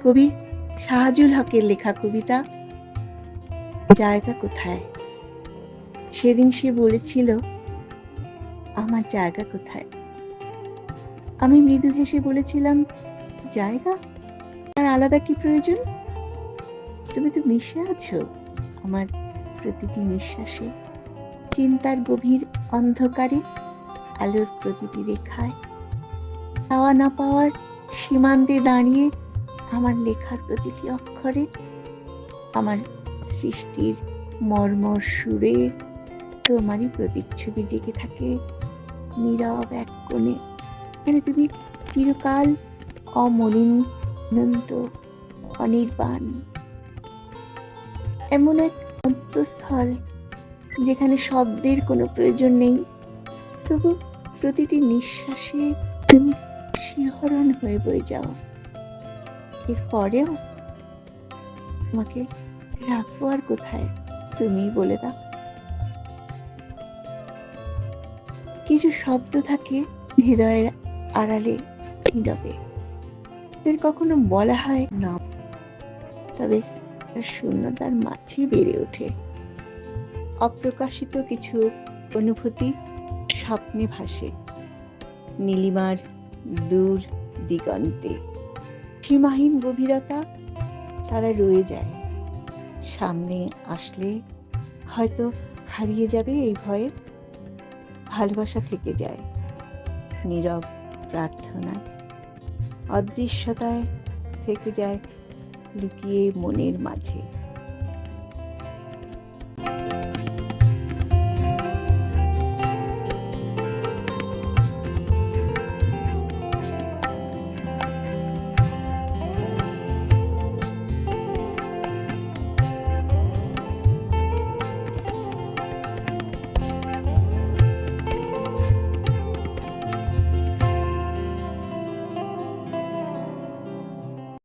কবি শাহজুল হকের লেখা কবিতা জায়গা কোথায়। সেদিন সে বলেছিল, আমার জায়গা কোথায়। আমি মৃদু হেসে বলেছিলাম, জায়গা আর আলাদা কি প্রয়োজন? তুমি তো মিশে আছো আমার প্রতিটি নিঃশ্বাসে, চিন্তার গভীর অন্ধকারে, আলোর প্রতিটি রেখায়, পাওয়া না পাওয়ার সীমান্তে দাঁড়িয়ে আমার লেখার প্রতিটি অক্ষরে, আমার সৃষ্টির মর্মর সুরে তোমারই প্রতিচ্ছবি জেগে থাকে নীরব এক কোণে। মানে তুমি চিরকাল অমলিন, অনন্ত, অনির্বাণ, এমন এক অন্তঃস্থল যেখানে শব্দের কোনো প্রয়োজন নেই, তবু প্রতিটি নিঃশ্বাসে তুমি শিহরণ হয়ে বয়ে যাও। এরপরেও আমাকে রাখবো আর কোথায়, তুমি বলে দাও। কিছু শব্দ থাকে হৃদয়ের আড়ালে, নীরবে, এদের কখনো বলা হয় না, তবে শূন্যতার মাঝে বেড়ে ওঠে অপ্রকাশিত কিছু অনুভূতি, স্বপ্নে ভাসে নীলিমার দূর দিগন্তে। সীমাহীন গভীরতা, তারা রয়ে যায়, সামনে আসলে হয়তো হারিয়ে যাবে এই ভয়ে। ভালোবাসা থেকে যায় নীরব প্রার্থনায়, অদৃশ্যতায় থেকে যায় লুকিয়ে মনের মাঝে।